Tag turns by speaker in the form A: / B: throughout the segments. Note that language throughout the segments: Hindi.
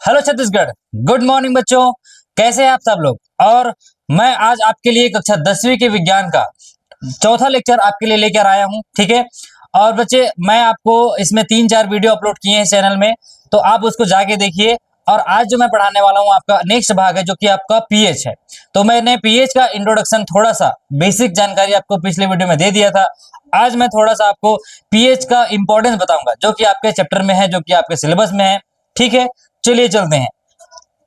A: हेलो छत्तीसगढ़। गुड मॉर्निंग बच्चों, कैसे हैं आप सब लोग। और मैं आज आपके लिए कक्षा 10वीं के विज्ञान का चौथा लेक्चर आपके लिए लेकर आया हूं। ठीक है। और बच्चे, मैं आपको इसमें 3-4 वीडियो अपलोड किए हैं चैनल में, तो आप उसको जाके देखिए। और आज जो मैं पढ़ाने वाला हूं आपका नेक्स्ट भाग है, जो कि आपका पीएच है। तो मैंने पीएच का इंट्रोडक्शन, थोड़ा सा बेसिक जानकारी आपको पिछले वीडियो में दे दिया था। आज मैं थोड़ा सा आपको पीएच का इंपॉर्टेंस बताऊंगा, जो कि आपके चैप्टर में है, जो कि आपके सिलेबस में है। ठीक है, चलिए चलते हैं।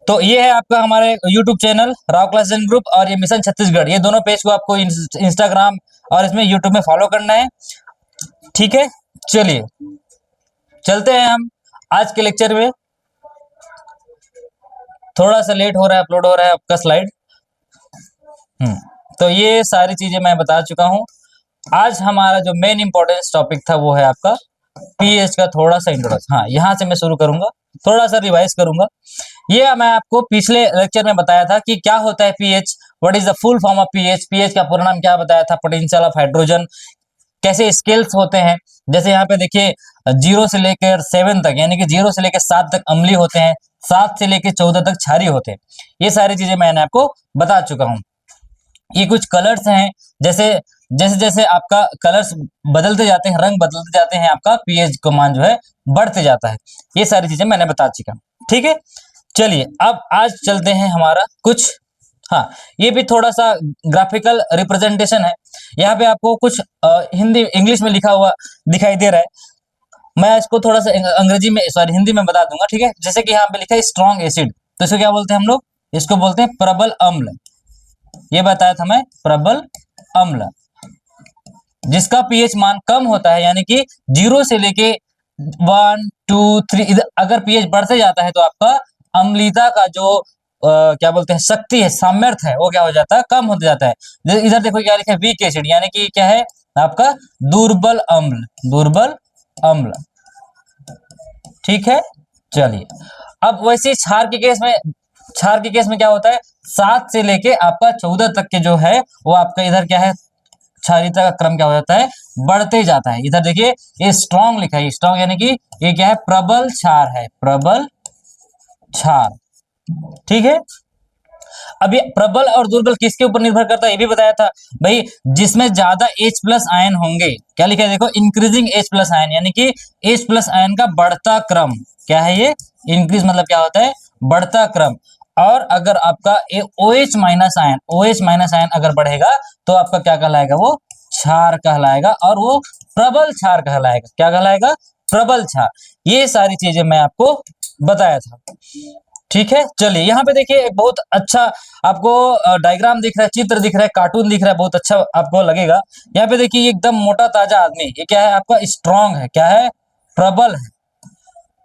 A: तो ये है आपका हमारे YouTube channel Rao classes group, और ये मिशन छत्तीसगढ़। ये दोनों पेज को आपको इंस्टाग्राम और इसमें YouTube में फॉलो करना है। ठीक है, चलिए चलते हैं हम आज के लेक्चर में। थोड़ा सा लेट हो रहा है, अपलोड हो रहा है आपका स्लाइड। तो ये सारी चीजें मैं बता चुका हूँ। आज हमारा जो मेन इंपॉर्टेंस टॉपिक था वो है आपका पीएच का थोड़ा सा इंट्रोडक्शन। हाँ, यहाँ से मैं शुरू करूंगा, थोड़ा सा रिवाइज करूंगा। ये मैं आपको पिछले लेक्चर में बताया था कि क्या होता है pH, what is the full form of pH. PH का पूरा नाम क्या बताया था, पोटेंशियल ऑफ हाइड्रोजन। कैसे स्केल्स होते हैं, जैसे यहाँ पे देखिए 0 से लेकर 7 तक, यानी कि 0 से लेकर 7 तक अम्लीय होते हैं, 7 से लेकर 14 तक क्षारीय होते हैं। ये सारी चीजें मैंने आपको बता चुका हूँ। ये कुछ कलर्स हैं, जैसे जैसे जैसे आपका कलर्स बदलते जाते हैं, रंग बदलते जाते हैं, आपका पीएच का मान जो है बढ़ते जाता है। ये सारी चीजें मैंने बता चुका हूँ। ठीक है, चलिए अब आज चलते हैं हमारा कुछ। हाँ, ये भी थोड़ा सा ग्राफिकल रिप्रेजेंटेशन है। यहाँ पे आपको कुछ हिंदी इंग्लिश में लिखा हुआ दिखाई दे रहा है। मैं इसको थोड़ा सा अंग्रेजी में, सॉरी हिंदी में बता दूंगा। ठीक है, जैसे कि यहाँ पे लिखा है स्ट्रॉन्ग एसिड, तो इसको क्या बोलते हैं हम लोग, इसको बोलते हैं प्रबल अम्ल। ये बताया था मैं, प्रबल अम्ल, जिसका पीएच मान कम होता है, यानी कि 0 से लेके 1 2 3, अगर पीएच बढ़ते जाता है तो आपका अम्लता का जो क्या बोलते हैं शक्ति है, सामर्थ्य है, वो क्या हो जाता है, कम होते जाता है। इधर देखो क्या लिखा है, वीक एसिड, यानी कि क्या है आपका दुर्बल अम्ल, दुर्बल अम्ल। ठीक है, चलिए अब वैसे क्षार के केस में क्या होता है, 7 से लेके आपका 14 तक के जो है वो आपका इधर क्या है, क्षारीयता का क्रम क्या हो जाता है, बढ़ते जाता है। इधर देखिए ये स्ट्रॉन्ग लिखा है, स्ट्रॉन्ग यानी कि ये क्या है, प्रबल क्षार है, प्रबल क्षार। ठीक है, अब ये प्रबल और दुर्बल किसके ऊपर निर्भर करता है, ये भी बताया था भाई। जिसमें ज्यादा H+ आयन होंगे, क्या लिखा है देखो, इंक्रीजिंग H+ आयन, यानी कि H+ आयन का बढ़ता क्रम। क्या है ये, इंक्रीज मतलब क्या होता है, बढ़ता क्रम। और अगर आपका OH- आयन अगर बढ़ेगा तो आपका क्या कहलाएगा, वो क्षार कहलाएगा, और वो प्रबल क्षार कहलाएगा। क्या कहलाएगा, प्रबल क्षार। ये सारी चीजें मैं आपको बताया था। ठीक है, चलिए यहाँ पे देखिए एक बहुत अच्छा आपको डायग्राम दिख रहा है, चित्र दिख रहा है, कार्टून दिख रहा है, बहुत अच्छा आपको लगेगा। यहाँ पे देखिए एकदम मोटा ताजा आदमी, ये क्या है आपका, स्ट्रांग है, क्या है, प्रबल है।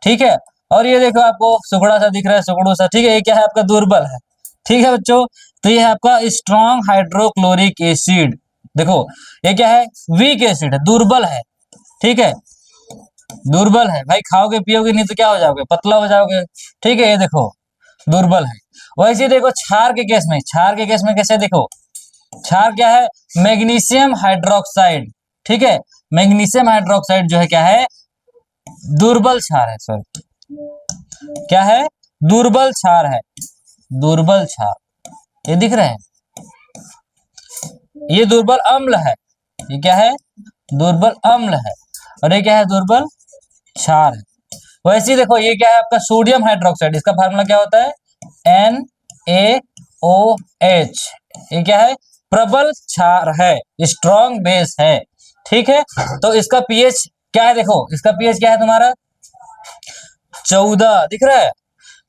A: ठीक है, और ये देखो आपको सुखड़ा सा दिख रहा है, सुखड़ू सा। ठीक है, ये क्या है आपका, दुर्बल है। ठीक है बच्चों, तो ये है आपका स्ट्रॉन्ग हाइड्रोक्लोरिक एसिड। देखो ये क्या है, वीक एसिड है, दुर्बल है। ठीक है, दुर्बल है भाई, खाओगे पियोगे नहीं तो क्या हो जाओगे, पतला हो जाओगे। ठीक है, ये देखो दुर्बल है। वैसे देखो क्षार के केस में, क्षार के केस में कैसे देखो, क्षार क्या है, मैग्नीशियम हाइड्रोक्साइड। ठीक है, मैग्नीशियम हाइड्रोक्साइड जो है क्या है, दुर्बल क्षार है, सॉरी क्या है, दुर्बल क्षार है, दुर्बल क्षार। ये दिख रहे हैं, ये दुर्बल अम्ल है, ये क्या है, दुर्बल अम्ल है, और ये क्या है, दुर्बल क्षार है। वैसे ही देखो ये क्या है आपका, सोडियम हाइड्रोक्साइड, इसका फार्मूला क्या होता है, NaOH। ये क्या है, प्रबल क्षार है, स्ट्रॉन्ग बेस है। ठीक है, तो इसका पीएच क्या है, देखो इसका पीएच क्या है तुम्हारा, 14 दिख रहा है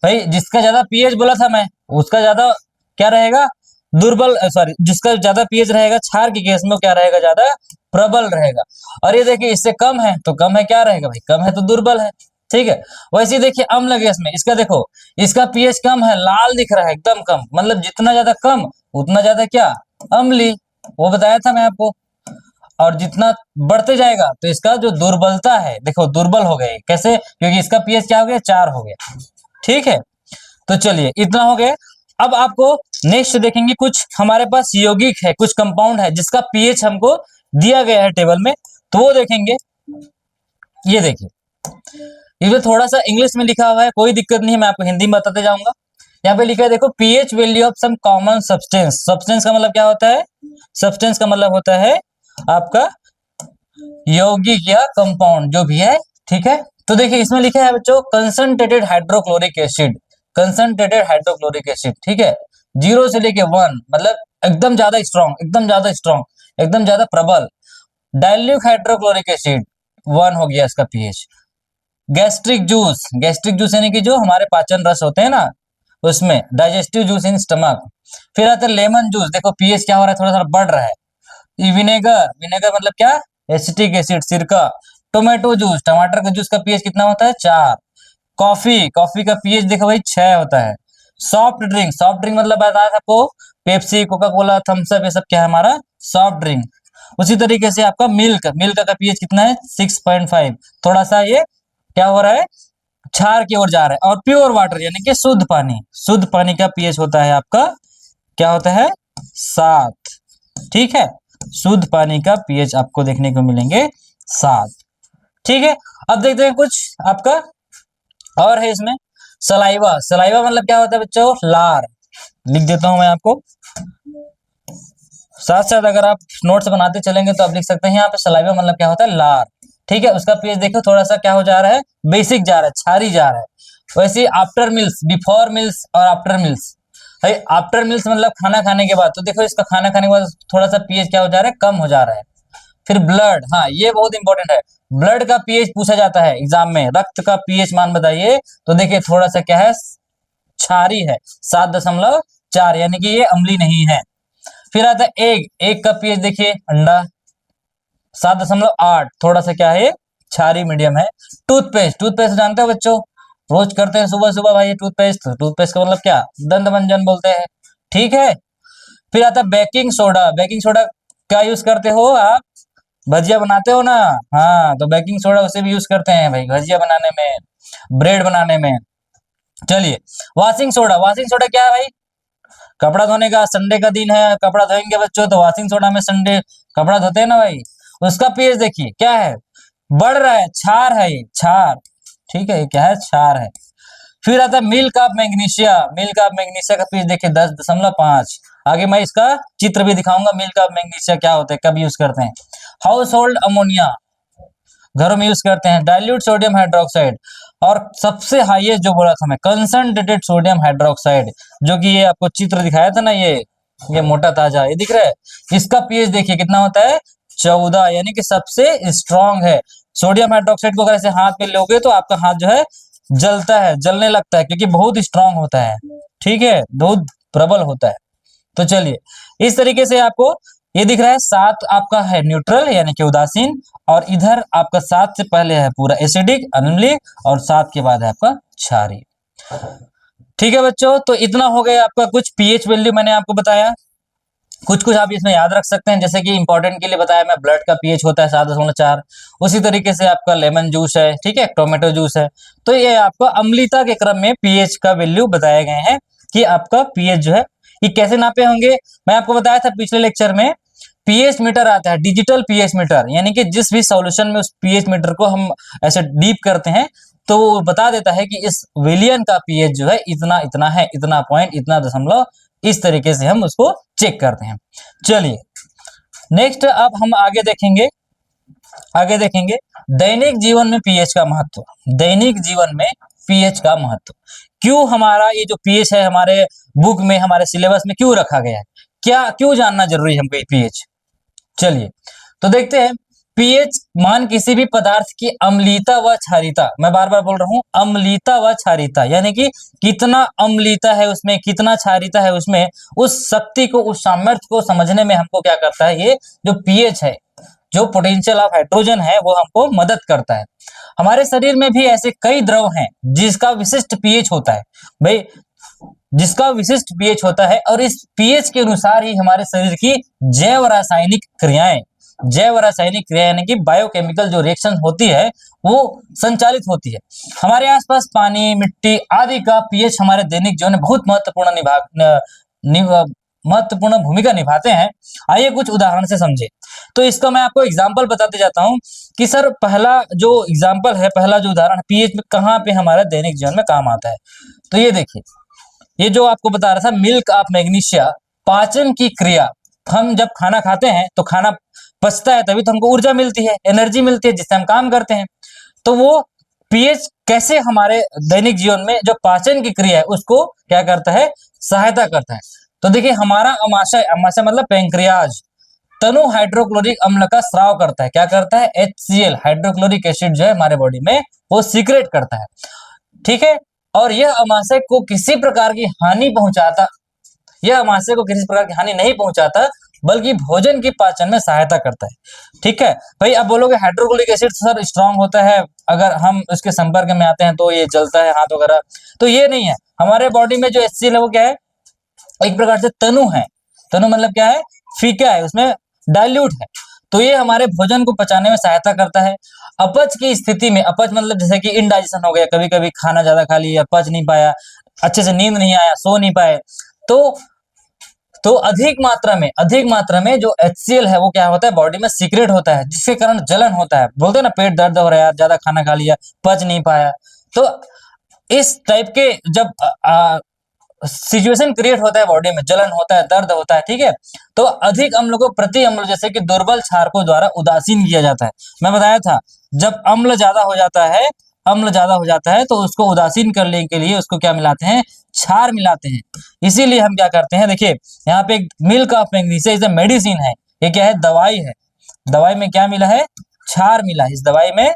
A: भाई। जिसका ज्यादा पीएच बोला था मैं, उसका ज्यादा क्या रहेगा, दुर्बल, सॉरी जिसका ज्यादा पीएच रहेगा क्षार के केस में, क्या रहेगा, ज्यादा प्रबल रहेगा। और ये देखिए इससे कम है तो कम है, क्या रहेगा भाई, कम है तो दुर्बल है। ठीक है, वैसे ही देखिए अम्ल गैस में, इसका देखो इसका पीएच कम है, लाल दिख रहा है, एकदम कम, मतलब जितना ज्यादा कम उतना ज्यादा क्या, अम्ली। वो बताया था मैं आपको। और जितना बढ़ते जाएगा तो इसका जो दुर्बलता है, देखो दुर्बल हो गए, कैसे, क्योंकि इसका पीएच क्या हो गया, 4 हो गया। ठीक है, तो चलिए इतना हो गया। अब आपको नेक्स्ट देखेंगे, कुछ हमारे पास यौगिक है, कुछ कंपाउंड है जिसका पीएच हमको दिया गया है टेबल में, तो वो देखेंगे। ये देखिए इसमें थोड़ा सा इंग्लिश में लिखा हुआ है, कोई दिक्कत नहीं है, मैं आपको हिंदी में बताते जाऊंगा। यहाँ पे लिखा है देखो, pH value of some common substance. Substance का मतलब क्या होता है? सब्सटेंस का मतलब होता है आपका यौगिक या कंपाउंड जो भी है, ठीक है। तो देखिए इसमें लिखा है बच्चों, concentrated hydrochloric acid, concentrated hydrochloric acid, ठीक है। 0 से लेके 1 मतलब एकदम ज्यादा स्ट्रॉन्ग, एकदम ज्यादा स्ट्रॉन्ग, एकदम ज्यादा प्रबल। डाइल्यूट हाइड्रोक्लोरिक एसिड 1 हो गया इसका pH. Gastric juice, gastric juice यानी कि जो हमारे पाचन रस होते हैं ना, उसमें डाइजेस्टिव जूस इन स्टमक। फिर आता है लेमन जूस, देखो पीएच क्या हो रहा है, थोड़ा सा बढ़ रहा है। विनेगर, विनेगर मतलब क्या? एसिटिक एसिड, सिरका। टोमेटो जूस, टमाटर का जूस का पीएच कितना होता है? 4। कॉफी, कॉफी का पीएच देखो भाई 6 होता है। सॉफ्ट ड्रिंक, सॉफ्ट ड्रिंक मतलब बताया था आपको, Pepsi, Coca Cola, Thums Up, ये सब क्या है हमारा? Soft drink. उसी तरीके से आपका मिल्क, मिल्क का पीएच कितना है? 6.5। थोड़ा सा ये क्या हो रहा है? क्षार की ओर जा रहा है। और प्योर वाटर यानी कि शुद्ध पानी, शुद्ध पानी का पीएच होता है आपका क्या होता है? 7, ठीक है। शुद्ध पानी का पीएच आपको देखने को मिलेंगे 7, ठीक है। अब देखते हैं कुछ आपका और है इसमें। सलाइवा, सलाइवा मतलब क्या होता है बच्चों? लार। लिख देता हूं मैं आपको, साथ साथ अगर आप नोट्स बनाते चलेंगे तो आप लिख सकते हैं यहाँ पे सलाइवा मतलब क्या होता है? लार, ठीक है। उसका पीएच देखो थोड़ा सा क्या हो जा रहा है? बेसिक जा रहा है, क्षारी जा रहा है। वैसे आफ्टर मिल्स, बिफोर मिल्स और आफ्टर मिल्स। भाई आफ्टर मिल्स मतलब खाना खाने के बाद, तो देखो इसका खाना खाने के बाद थोड़ा सा पीएच क्या हो जा रहा है? कम हो जा रहा है। फिर ब्लड, हाँ ये बहुत इंपॉर्टेंट है, ब्लड का पीएच पूछा जाता है एग्जाम में, रक्त का पीएच मान बताइए, तो देखिए थोड़ा सा क्या है? क्षारी है, 7.4, यानी कि ये अम्लीय नहीं है। फिर आता है एग, एग का पीएच देखिए, अंडा 7.8, थोड़ा सा क्या है? क्षारी मीडियम है। टूथपेस्ट, टूथपेस्ट जानते हो बच्चों, रोज करते हैं सुबह सुबह भाई टूथपेस्ट, तो टूथपेस्ट का मतलब क्या? दंत मंजन बोलते हैं, ठीक है। फिर आता है बेकिंग सोडा, बेकिंग सोडा क्या यूज करते हो आप? भजिया बनाते हो ना, हाँ तो बेकिंग सोडा उसे भी यूज करते हैं भाई, भजिया बनाने में, ब्रेड बनाने में। चलिए, वॉशिंग सोडा, वॉशिंग सोडा क्या है भाई? कपड़ा धोने का, संडे का दिन है, कपड़ा धोएंगे बच्चों, तो वॉशिंग सोडा में संडे कपड़ा धोते हैं ना भाई। उसका पीएच देखिए क्या है? बढ़ रहा है, क्षार है ये, क्षार, ठीक है। ये क्या है? क्षार है। फिर आता है milk of magnesia, milk of magnesia का पीएच देखिए 10.5। आगे मैं इसका चित्र भी दिखाऊंगा, मिल्क ऑफ मैग्नीशिया क्या होता है, कब यूज करते हैं। हाउस होल्ड अमोनिया, घरों में यूज करते हैं। डाइल्यूट सोडियम हाइड्रोक्साइड, और सबसे हाईएस्ट जो बोला था मैं, कंसंट्रेटेड सोडियम हाइड्रोक्साइड, जो कि ये आपको चित्र दिखाया था ना, ये मोटा ताजा, ये दिख रहा है, इसका पीएच देखिए कितना होता है? 14, यानी कि सबसे स्ट्रॉन्ग है। सोडियम हाइड्रोक्साइड को अगर ऐसे हाथ में लोगे तो आपका हाथ जो है जलता है, जलने लगता है, क्योंकि बहुत स्ट्रांग होता है, ठीक है, बहुत प्रबल होता है। तो चलिए, इस तरीके से आपको ये दिख रहा है। 7 आपका है न्यूट्रल यानी कि उदासीन, और इधर आपका 7 से पहले है पूरा एसिडिक, अम्लीय, और 7 के बाद है आपका क्षारीय, ठीक है बच्चों। तो इतना हो गया आपका कुछ पीएच वैल्यू मैंने आपको बताया। कुछ कुछ आप इसमें याद रख सकते हैं, जैसे कि इंपॉर्टेंट के लिए बताया मैं, ब्लड का पीएच होता है 7.4। उसी तरीके से आपका लेमन जूस है, ठीक है, टोमेटो जूस है। तो ये आपका अम्लीयता के क्रम में पीएच का वैल्यू बताए गए हैं कि आपका पीएच जो है ये कैसे नापे होंगे। मैं आपको बताया था पिछले लेक्चर में, पीएच मीटर आता है, डिजिटल पीएच मीटर, यानी कि जिस भी सॉल्यूशन में उस पीएच मीटर को हम ऐसे डीप करते हैं तो वो बता देता है कि इस विलियन का पीएच जो है इतना इतना है, इतना पॉइंट, इतना दशमलव, इस तरीके से हम उसको चेक करते हैं। चलिए नेक्स्ट, अब हम आगे देखेंगे, आगे देखेंगे दैनिक जीवन में पीएच का महत्व। दैनिक जीवन में पीएच का महत्व क्यों, हमारा ये जो पीएच है हमारे बुक में, हमारे सिलेबस में क्यों रखा गया है, क्या क्यों जानना जरूरी है हमको पीएच। चलिए तो देखते हैं, पीएच मान किसी भी पदार्थ की अम्लीयता व क्षारीयता, मैं बार बार बोल रहा हूं अम्लीयता व क्षारीयता, यानी कि कितना अम्लीयता है उसमें, कितना क्षारीयता है उसमें, उस शक्ति को, उस सामर्थ्य को समझने में हमको क्या करता है, ये जो पीएच है, जो पोटेंशियल ऑफ हाइड्रोजन है, वो हमको मदद करता है। हमारे शरीर में भी ऐसे कई द्रव हैं जिसका विशिष्ट पीएच होता है भाई, जिसका विशिष्ट पीएच होता है, और इस पीएच के अनुसार ही हमारे शरीर की जैव रासायनिक क्रियाएं, जैव रासायनिक क्रिया यानी कि बायोकेमिकल जो रिएक्शन होती है वो संचालित होती है। हमारे आसपास पानी, मिट्टी आदि का पीएच हमारे दैनिक जीवन में बहुत महत्वपूर्ण महत्वपूर्ण भूमिका निभाते हैं। आइए कुछ उदाहरण से समझे। तो इसका मैं आपको एग्जाम्पल बताते जाता हूं कि सर पहला जो एग्जाम्पल है, पहला जो उदाहरण पीएच में कहाँ पे हमारे दैनिक जीवन में काम आता है। तो ये देखिए, ये जो आपको बता रहा था मिल्क ऑफ मैग्नीशिया, पाचन की क्रिया। हम जब खाना खाते हैं तो खाना पचता है, तभी तो हमको ऊर्जा मिलती है, एनर्जी मिलती है, जिससे हम काम करते हैं। तो वो पीएच कैसे हमारे दैनिक जीवन में जो पाचन की क्रिया है उसको क्या करता है, सहायता करता है। तो देखिए हमारा अमाशय, अमाशय मतलब पेंक्रियाज, तनु हाइड्रोक्लोरिक अम्ल का स्राव करता है। क्या करता है, HCl हाइड्रोक्लोरिक एसिड जो है हमारे बॉडी में वो सीक्रेट करता है, ठीक है। और यह अमाशय को किसी प्रकार की हानि पहुंचाता, यह अमाशय को किसी प्रकार की हानि नहीं पहुंचाता, बल्कि भोजन की पाचन में सहायता करता है, ठीक है। भाई अब बोलोगे हाइड्रोक्लोरिक एसिड सर स्ट्रांग होता है, अगर हम उसके संपर्क में आते हैं तो ये जलता है हाथ वगैरह, तो ये नहीं है। हमारे बॉडी में जो HCl है वो क्या है, एक प्रकार से तनु है। तनु मतलब क्या है, फीका है, उसमें डाइल्यूट है। तो ये हमारे भोजन को पचाने में सहायता करता है। अपच की स्थिति में, अपच मतलब जैसे कि इनडाइजेशन हो गया, कभी कभी खाना ज्यादा खा लिया, पच नहीं पाया, अच्छे से नींद नहीं आया, सो नहीं पाए, तो अधिक मात्रा में जो HCl है वो क्या होता है, बॉडी में सीक्रेट होता है, जिसके कारण जलन होता है। बोलते हैं ना पेट दर्द हो रहा है यार, ज्यादा खाना खा लिया, पच नहीं पाया। तो इस टाइप के जब सिचुएशन क्रिएट होता है, बॉडी में जलन होता है, दर्द होता है, ठीक है। तो अधिक अम्ल को प्रति अम्ल जैसे कि दुर्बल क्षारकों द्वारा उदासीन किया जाता है। मैं बताया था जब अम्ल ज्यादा हो जाता है, अम्ल ज्यादा हो जाता है तो उसको उदासीन करने के लिए उसको क्या मिलाते हैं, क्षार मिलाते हैं। इसीलिए हम क्या करते हैं, देखिए यहाँ पे milk of magnesia is a medicine है, ये क्या है, दवाई है। दवाई में क्या मिला है, क्षार मिला है, इस दवाई में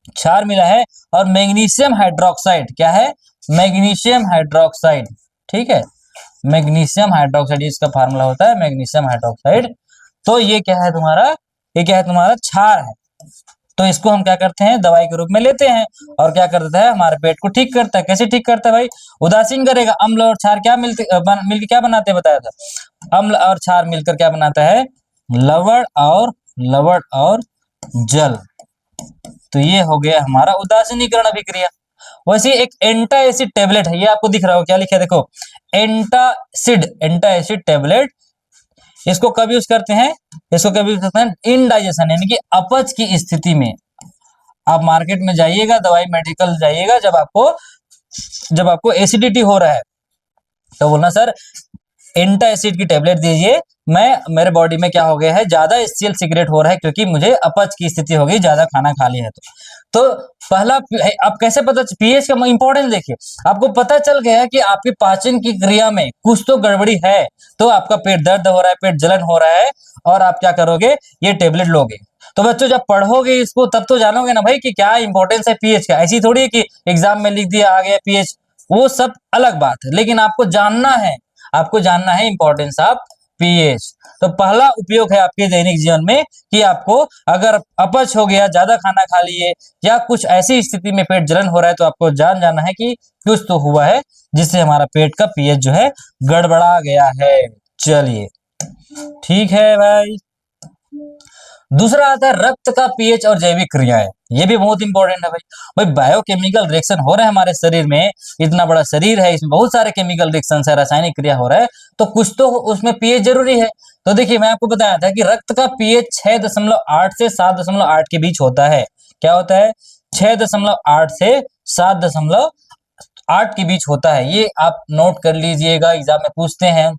A: क्षार मिला है। और मैग्नीशियम हाइड्रोक्साइड क्या है, मैग्नीशियम हाइड्रोक्साइड, ठीक है, मैग्नीशियम हाइड्रोक्साइड इसका फार्मूला होता है मैग्नीशियम हाइड्रोक्साइड। तो ये क्या है तुम्हारा, ये क्या है तुम्हारा, क्षार है। तो इसको हम क्या करते हैं, दवाई के रूप में लेते हैं, और क्या करता है, हमारे पेट को ठीक करता है। कैसे ठीक करता है भाई, उदासीन करेगा। अम्ल और क्षार क्या मिलकर क्या बनाते हैं, बताया था। अम्ल और क्षार मिलकर क्या बनाता है, लवण और जल। तो ये हो गया हमारा उदासीनीकरण अभिक्रिया। वैसे एक एंटा एसिड टेबलेट है, ये आपको दिख रहा हो, क्या लिखा है देखो, एंटा एसिड टेबलेट। इसको कब यूज करते हैं, इसको कब यूज करते हैं, इनडाइजेशन यानी कि अपच की स्थिति में। आप मार्केट में जाइएगा, दवाई मेडिकल जाइएगा, जब आपको एसिडिटी हो रहा है तो बोलना सर एंटा एसिड की टेबलेट दीजिए, मेरे बॉडी में क्या हो गया है, ज्यादा HCl सीक्रेट हो रहा है क्योंकि मुझे अपच की स्थिति हो गई, ज्यादा खाना खा लिया है। तो पहला अब कैसे पता, पीएच का इंपॉर्टेंस देखिए, आपको पता चल गया कि आपकी पाचन की क्रिया में कुछ तो गड़बड़ी है, तो आपका पेट दर्द हो रहा है, पेट जलन हो रहा है, और आप क्या करोगे, ये टेबलेट लोगे। तो बच्चों जब पढ़ोगे इसको तब तो जानोगे ना भाई कि क्या इंपॉर्टेंस है पीएच का। ऐसी थोड़ी है कि एग्जाम में लिख दिया आ गया पीएच, वो सब अलग बात है, लेकिन आपको जानना है इंपॉर्टेंस ऑफ पीएच। तो पहला उपयोग है आपके दैनिक जीवन में कि आपको अगर अपच हो गया, ज्यादा खाना खा लिए, या कुछ ऐसी स्थिति में पेट जलन हो रहा है, तो आपको जाना है कि कुछ तो हुआ है जिससे हमारा पेट का पीएच जो है गड़बड़ा गया है। चलिए ठीक है भाई। दूसरा आता है रक्त का पीएच और जैविक क्रियाएं, ये भी बहुत इंपॉर्टेंट है भाई बायोकेमिकल रिएक्शन हो रहा है हमारे शरीर में, इतना बड़ा शरीर है, इसमें बहुत सारे केमिकल रिएक्शन है, रासायनिक क्रिया हो रहा है, तो कुछ तो उसमें पीएच जरूरी है। तो देखिए मैं आपको बताया था कि रक्त का पीएच 6.8 से 7.8 के बीच होता है। क्या होता है, 6.8 से 7.8 के बीच होता है, ये आप नोट कर लीजिएगा, एग्जाम में पूछते हैं।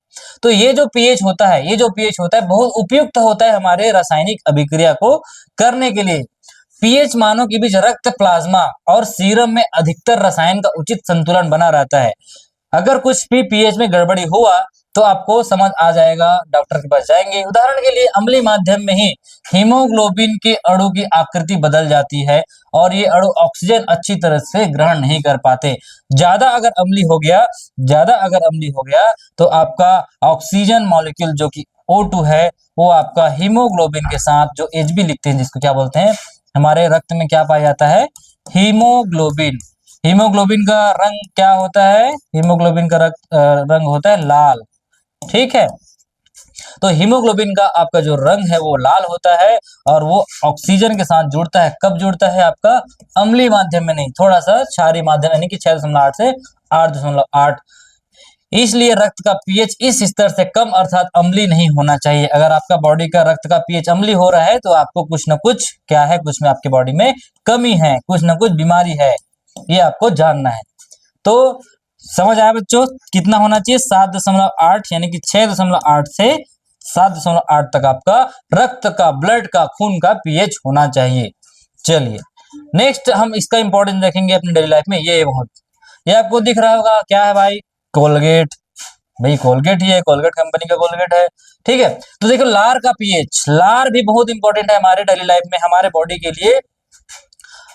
A: तो ये जो पीएच होता है बहुत उपयुक्त होता है हमारे रासायनिक अभिक्रिया को करने के लिए। पीएच मानों के बीच रक्त प्लाज्मा और सीरम में अधिकतर रसायन का उचित संतुलन बना रहता है। अगर कुछ भी पीएच में गड़बड़ी हुआ तो आपको समझ आ जाएगा, डॉक्टर के पास जाएंगे। उदाहरण के लिए अम्लीय माध्यम में ही हीमोग्लोबिन के अणु की आकृति बदल जाती है और ये अणु ऑक्सीजन अच्छी तरह से ग्रहण नहीं कर पाते। ज्यादा अगर अम्लीय हो गया तो आपका ऑक्सीजन मॉलिक्यूल जो कि O2 है वो आपका हीमोग्लोबिन के साथ, जो Hb लिखते हैं जिसको क्या बोलते हैं, हमारे रक्त में क्या पाया जाता है, हीमोग्लोबिन। हीमोग्लोबिन का रंग क्या होता है, हीमोग्लोबिन का रंग होता है लाल, ठीक है। तो हीमोग्लोबिन का आपका जो रंग है वो लाल होता है और वो ऑक्सीजन के साथ जुड़ता है। कब जुड़ता है, आपका अम्लीय माध्यम में नहीं, थोड़ा सा क्षारीय माध्यम यानी कि 6.8 से 8.8 इसलिए रक्त का पीएच इस स्तर से कम अर्थात अम्लीय नहीं होना चाहिए। अगर आपका बॉडी का रक्त का पीएच अम्लीय हो रहा है तो आपको कुछ ना कुछ क्या है, कुछ में आपके बॉडी में कमी है, कुछ ना कुछ बीमारी है, ये आपको जानना है। तो समझ आया बच्चों, कितना होना चाहिए 7.8 यानी कि 6.8 से 7.8 तक आपका रक्त का, ब्लड का, खून का पीएच होना चाहिए। चलिए नेक्स्ट हम इसका इंपॉर्टेंस देखेंगे अपनी डेली लाइफ में। ये आपको दिख रहा होगा, क्या है भाई, कोलगेट। भाई कोलगेट ही है, कोलगेट कंपनी का कोलगेट है, ठीक है। तो देखो लार का पीएच, लार भी बहुत इंपॉर्टेंट है हमारे डेली लाइफ में, हमारे बॉडी के लिए।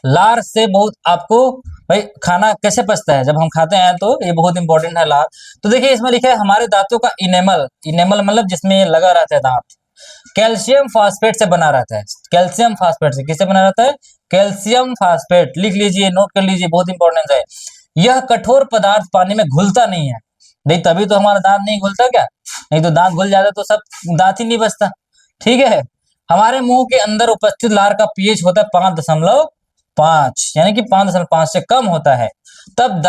A: लार से बहुत आपको भाई खाना कैसे पचता है, जब हम खाते हैं तो ये बहुत इंपॉर्टेंट है लार। तो देखिए इसमें लिखा है हमारे दांतों का इनेमल, इनेमल मतलब जिसमें ये लगा रहता है दांत, कैल्शियम फास्फेट से बना रहता है। कैल्शियम फास्फेट से, किससे बना रहता है, कैल्शियम फास्फेट। लिख लीजिए, नोट कर लीजिए, बहुत इंपॉर्टेंट है। यह कठोर पदार्थ पानी में घुलता नहीं है। नहीं तभी तो हमारा दांत नहीं घुलता क्या, नहीं तो दांत घुल जाता तो सब दांत ही नहीं बचता, ठीक है। हमारे मुंह के अंदर उपस्थित लार का पीएच होता है 5.5 यानी कि 5.5 से कम होता है, तब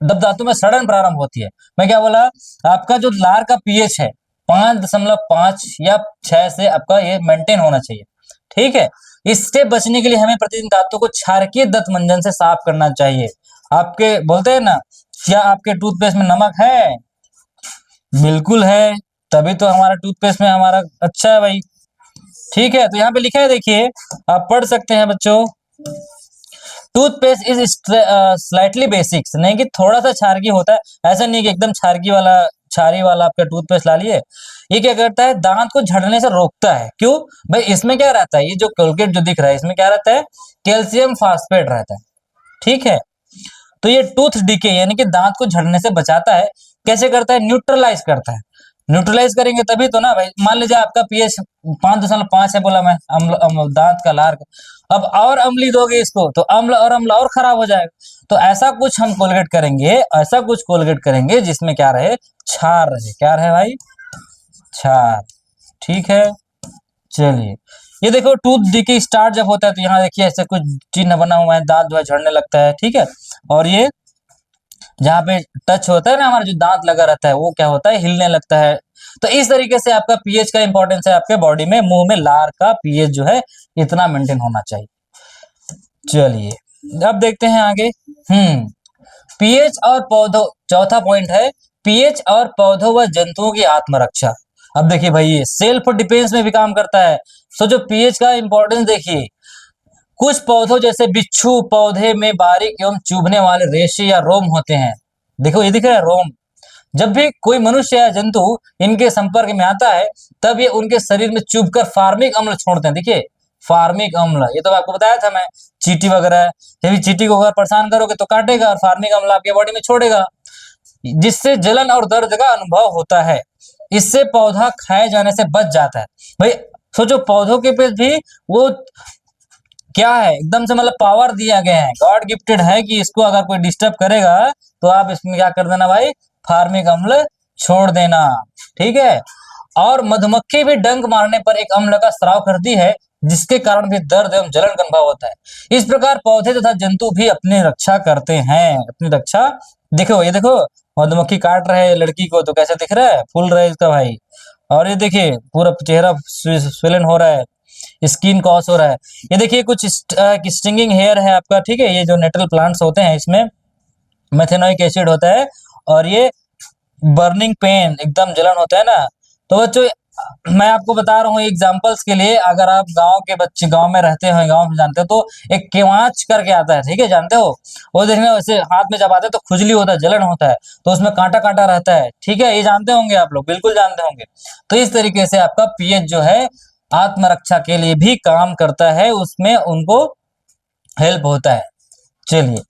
A: दांतों में सड़न प्रारंभ होती है। मैं क्या बोला, आपका जो लार का पीएच है 5.5 या 6 से आपका ये मेंटेन होना चाहिए, ठीक है। इससे बचने के लिए हमें प्रतिदिन दांतों को क्षारकीय दंत मंजन से साफ करना चाहिए। आपके बोलते हैं ना, क्या आपके टूथपेस्ट में नमक है, बिल्कुल है, तभी तो हमारा टूथपेस्ट में हमारा अच्छा है भाई, ठीक है। तो यहाँ पे लिखा है, देखिए आप पढ़ सकते हैं बच्चों, टूथपेस्ट इज स्लाइटली बेसिक, नहीं कि थोड़ा सा क्षारकी होता है, ऐसा नहीं कि एकदम क्षारी वाला आपका टूथपेस्ट ला लिए। ये क्या करता है, दांत को झड़ने से रोकता है। क्यों भाई, इसमें क्या रहता है, ये जो कोलगेट जो दिख रहा है इसमें क्या रहता है, कैल्शियम फास्फेट रहता है, ठीक है। तो ये टूथ डिके यानी कि दांत को झड़ने से बचाता है। कैसे करता है, न्यूट्रलाइज करता है। न्यूट्रलाइज करेंगे तभी तो ना भाई, मान लीजिए आपका पीएच 5.5 है बोला मैं, दांत का, लार का, अब और अम्ली दोगे इसको तो अम्ल और खराब हो जाएगा। तो ऐसा कुछ हम कोलगेट करेंगे, ऐसा कुछ कोलगेट करेंगे जिसमें क्या रहे, क्षार रहे। क्या रहे भाई, क्षार, ठीक है। चलिए ये देखो टूथ डिके स्टार्ट जब होता है तो यहाँ देखिए ऐसे कुछ चिन्ह बना हुआ है, दांत जो है झड़ने लगता है, ठीक है। और ये जहाँ पे टच होता है ना, हमारा जो दांत लगा रहता है वो क्या होता है, हिलने लगता है। तो इस तरीके से आपका पीएच का इंपॉर्टेंस है आपके बॉडी में, मुंह में लार का पीएच जो है इतना मेंटेन होना चाहिए। चलिए अब देखते हैं आगे। पीएच और पौधों, चौथा पॉइंट है पीएच और पौधों व जंतुओं की आत्मरक्षा। अब देखिए भाई ये सेल्फ डिफेंस में भी काम करता है। सो जो पीएच का इंपॉर्टेंस देखिए, कुछ पौधों जैसे बिच्छू पौधे में बारीक एवं चुभने वाले रेशे या रोम होते हैं। देखो ये दिख रहा है रोम, जब भी कोई मनुष्य या जंतु इनके संपर्क में आता है तब ये उनके शरीर में चुभकर फार्मिक अम्ल छोड़ते हैं। देखिए फार्मिक अम्ल, ये तो आपको बताया था मैं, चींटी वगैरह, जब चींटी को अगर परेशान करोगे तो काटेगा और फार्मिक अम्ल आपके बॉडी में छोड़ेगा, जिससे जलन और दर्द का अनुभव होता है। इससे पौधा खाए जाने से बच जाता है। भाई सोचो पौधों के पे भी वो क्या है, एकदम से मतलब पावर दिया गया है, गॉड गिफ्टेड है कि इसको अगर कोई डिस्टर्ब करेगा तो आप इसमें क्या कर देना भाई, फार्मिक अम्ल छोड़ देना, ठीक है। और मधुमक्खी भी डंक मारने पर एक अम्ल का स्राव करती है, जिसके कारण भी दर्द एवं जलन का अनुभव होता है। इस प्रकार पौधे तथा जंतु भी अपनी रक्षा करते हैं, अपनी रक्षा। देखो ये देखो मधुमक्खी काट रहे लड़की को तो कैसे दिख रहा है, फूल रहा है इसका भाई। और ये देखिए पूरा चेहरा स्वेलन हो रहा है, स्किन कॉस हो रहा है। ये देखिए कुछ स्टिंगिंग हेयर है आपका, ठीक है। ये जो नेटल प्लांट्स होते हैं इसमें मेथेनोइक एसिड होता है, और ये बर्निंग पेन, एकदम जलन होता है ना। तो बच्चों मैं आपको बता रहा हूँ एग्जांपल्स के लिए, अगर आप गांव के बच्चे गांव में रहते हो, गांव में जानते हो, तो एक केवाच करके आता है, ठीक है, जानते हो, वो देखने वैसे हाथ में जब आता है तो खुजली होता है, जलन होता है, तो उसमें कांटा कांटा रहता है, ठीक है, ये जानते होंगे आप लोग, बिल्कुल जानते होंगे। तो इस तरीके से आपका पीएच जो है आत्मरक्षा के लिए भी काम करता है, उसमें उनको हेल्प होता है। चलिए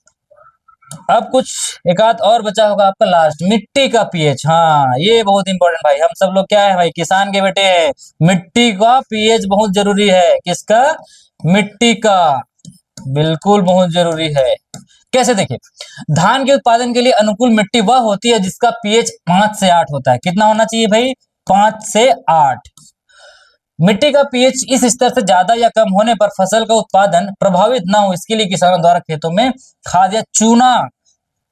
A: अब कुछ एक आध और बचा होगा आपका लास्ट, मिट्टी का पीएच। हाँ ये बहुत इंपॉर्टेंट भाई, हम सब लोग क्या है भाई, किसान के बेटे हैं। मिट्टी का पीएच बहुत जरूरी है, किसका, मिट्टी का, बिल्कुल बहुत जरूरी है। कैसे, देखिए धान के उत्पादन के लिए अनुकूल मिट्टी वह होती है जिसका पीएच 5 से 8 होता है। कितना होना चाहिए भाई, 5 से 8। मिट्टी का पीएच इस स्तर से ज्यादा या कम होने पर फसल का उत्पादन प्रभावित ना हो, इसके लिए किसानों द्वारा खेतों में खाद या चूना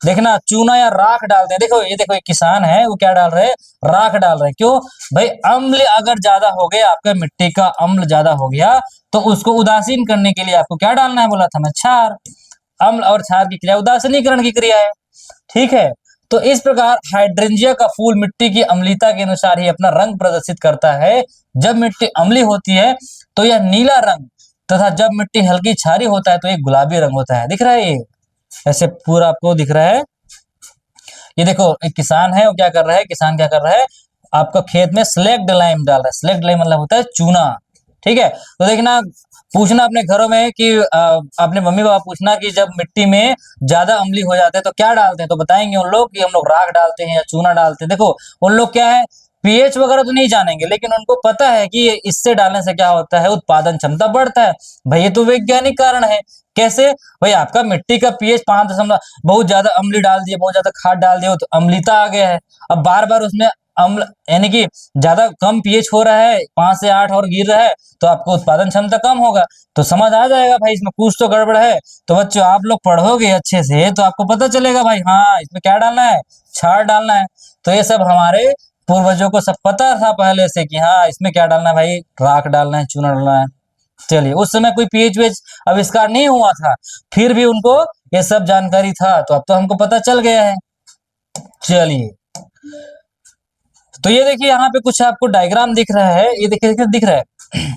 A: देखना चूना या राख डालते हैं। देखो ये देखो, एक किसान है वो क्या डाल रहे हैं, राख डाल रहे हैं। क्यों भाई, अम्ल अगर ज्यादा हो गया, आपका मिट्टी का अम्ल ज्यादा हो गया, तो उसको उदासीन करने के लिए आपको क्या डालना है, बोला था मैं, क्षार। अम्ल और क्षार की क्रिया उदासीनीकरण की क्रिया है, ठीक है। तो इस प्रकार हाइड्रेंजिया का फूल मिट्टी की अम्लीता के अनुसार ही अपना रंग प्रदर्शित करता है। जब मिट्टी अम्ली होती है तो यह नीला रंग, तथा जब मिट्टी हल्की क्षारी होता है तो एक गुलाबी रंग होता है। दिख रहा है ये, ऐसे पूरा आपको दिख रहा है। ये देखो एक किसान है, वो क्या कर रहा है, किसान क्या कर रहा है, आपका खेत में स्लेक्ट लाइम डाल रहा है। स्लेक्ट लाइम मतलब होता है चूना, ठीक है। तो देखना, पूछना अपने घरों में कि अपने मम्मी पापा पूछना कि जब मिट्टी में ज्यादा अम्ली हो जाते हैं तो क्या डालते हैं, तो बताएंगे उन लोग कि हम लोग राख डालते हैं या चूना डालते हैं। देखो उन लोग क्या है, पीएच वगैरह तो नहीं जानेंगे, लेकिन उनको पता है कि इससे डालने से क्या होता है, उत्पादन क्षमता बढ़ता है। भाई ये तो वैज्ञानिक कारण है। कैसे भाई, आपका मिट्टी का पीएच 5 बहुत ज्यादा अम्ली डाल दिए, बहुत ज्यादा खाद डाल दिए तो अम्लीता आ गया है। अब बार बार उसमें अम्ल यानी कि ज्यादा कम पीएच हो रहा है, 5 से 8 और गिर रहा है, तो आपको उत्पादन क्षमता कम होगा। तो समझ आ जाएगा भाई इसमें कुछ तो गड़बड़ है। तो बच्चों आप लोग पढ़ोगे अच्छे से तो आपको पता चलेगा भाई, हाँ इसमें क्या डालना है, क्षार डालना है। तो ये सब हमारे पूर्वजों को सब पता था पहले से कि हाँ इसमें क्या डालना है भाई, राख डालना है, चूना डालना है। चलिए, उस समय कोई पीएच वेच आविष्कार नहीं हुआ था, फिर भी उनको ये सब जानकारी था, तो अब तो हमको पता चल गया है। चलिए, तो ये देखिए यहाँ पे कुछ आपको डायग्राम दिख रहा है, ये देखिए दिख रहा है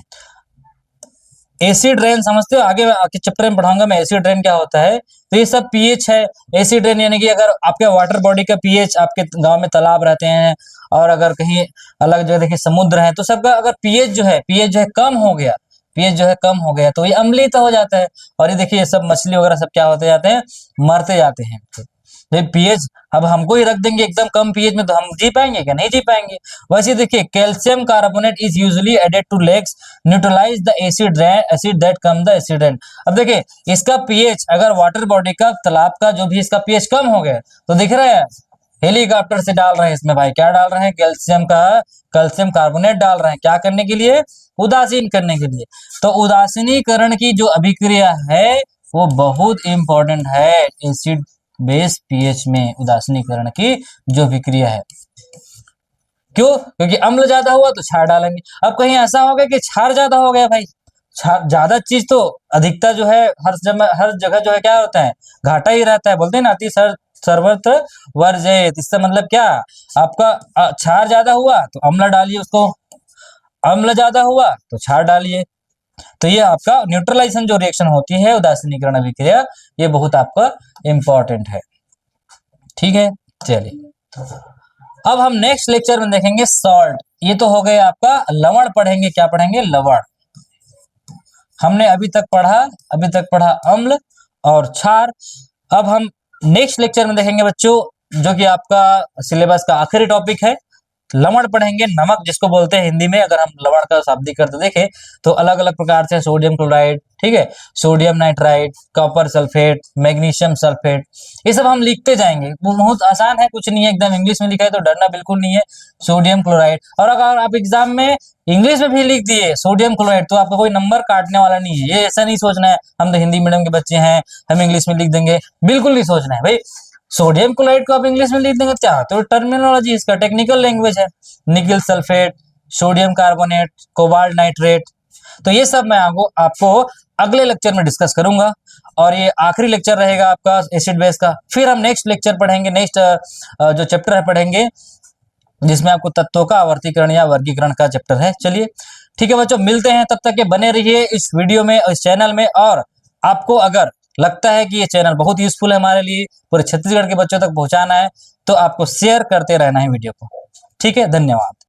A: एसिड रेन, समझते हो, आगे आके चैप्टर में पढ़ाऊंगा मैं एसिड रेन क्या होता है। तो ये सब पीएच है। एसिड रेन यानी कि अगर आपके वाटर बॉडी का पीएच, आपके गांव में तालाब रहते हैं और अगर कहीं अलग जगह देखिए समुद्र है, तो सबका अगर पीएच जो है कम हो गया, पीएच जो है कम हो गया तो ये अम्लीय हो जाता है। और ये देखिए ये सब मछली वगैरह सब क्या होते जाते हैं, मरते जाते हैं। पीएच अब हमको ही रख देंगे एकदम कम पीएच में, तो हम जी पाएंगे क्या, नहीं जी पाएंगे। वैसे देखिए calcium carbonate is usually added to lakes neutralise the acid that come the acid rain. अब देखिए इसका पीएच, अगर वाटर बॉडी का, तालाब का जो भी इसका पीएच कम हो गया, तो दिख रहा है हेलीकॉप्टर से डाल रहे हैं इसमें भाई, क्या डाल रहे हैं, कैल्शियम कार्बोनेट डाल रहे हैं। क्या करने के लिए, उदासीन करने के लिए। तो उदासीनीकरण की जो अभिक्रिया है वो बहुत इंपॉर्टेंट है एसिड बेस पीएच में, उदासीनीकरण की जो विक्रिया है। क्यों, क्योंकि अम्ल ज्यादा हुआ तो क्षार डालेंगे। अब कहीं ऐसा हो गया कि क्षार ज्यादा हो गया भाई, ज्यादा चीज तो अधिकता जो है हर जगह जो है क्या होता है, घाटा ही रहता है। बोलते हैं ना, अति सर्वत्र वर्जयेत। इससे मतलब क्या, आपका क्षार ज्यादा हुआ तो अम्ल डालिए उसको, अम्ल ज्यादा हुआ तो क्षार डालिए। तो ये आपका न्यूट्रलाइजेशन जो रिएक्शन होती है, उदासीनीकरण अभिक्रिया, ये बहुत आपका इंपॉर्टेंट है, ठीक है। चलिए, अब हम नेक्स्ट लेक्चर में देखेंगे सॉल्ट। ये तो हो गया आपका लवण, पढ़ेंगे, क्या पढ़ेंगे, लवण। हमने अभी तक पढ़ा अम्ल और क्षार। अब हम नेक्स्ट लेक्चर में देखेंगे बच्चों, जो कि आपका सिलेबस का आखिरी टॉपिक है, लवण पढ़ेंगे, नमक जिसको बोलते हैं हिंदी में। अगर हम लवण का शाब्दिक अर्थ देखें तो अलग अलग प्रकार से, सोडियम क्लोराइड, ठीक है, sodium nitride, copper sulphate, magnesium sulphate, ये सब हम लिखते जाएंगे। वो बहुत आसान है, कुछ नहीं है, एकदम इंग्लिश में लिखा है तो डरना बिल्कुल नहीं है। सोडियम क्लोराइड, और अगर आप एग्जाम में इंग्लिश में भी लिख दिए सोडियम क्लोराइड तो आपका कोई नंबर काटने वाला नहीं है। ये ऐसा नहीं सोचना है हम तो हिंदी मीडियम के बच्चे हैं, हम इंग्लिश में लिख देंगे, बिल्कुल नहीं सोचना है भाई। सोडियम क्लोराइड को आप इंग्लिश में लिख देंगे क्या, तो टर्मिनोलॉजी इसका टेक्निकल लैंग्वेज है। निकल sulphate, sodium carbonate, cobalt nitrate, तो ये सब मैं आपको अगले लेक्चर में डिस्कस करूंगा। और ये आखिरी लेक्चर रहेगा आपका एसिड बेस का। फिर हम नेक्स्ट लेक्चर पढ़ेंगे, नेक्स्ट जो चैप्टर है पढ़ेंगे, जिसमें आपको तत्वों का आवर्तीकरण या वर्गीकरण का चैप्टर है। चलिए ठीक है बच्चों, मिलते हैं, तब तक के बने रहिए इस वीडियो में, इस चैनल में। और आपको अगर लगता है कि ये चैनल बहुत यूजफुल है हमारे लिए, पूरे छत्तीसगढ़ के बच्चों तक पहुंचाना है, तो आपको शेयर करते रहना है वीडियो को। ठीक है, धन्यवाद।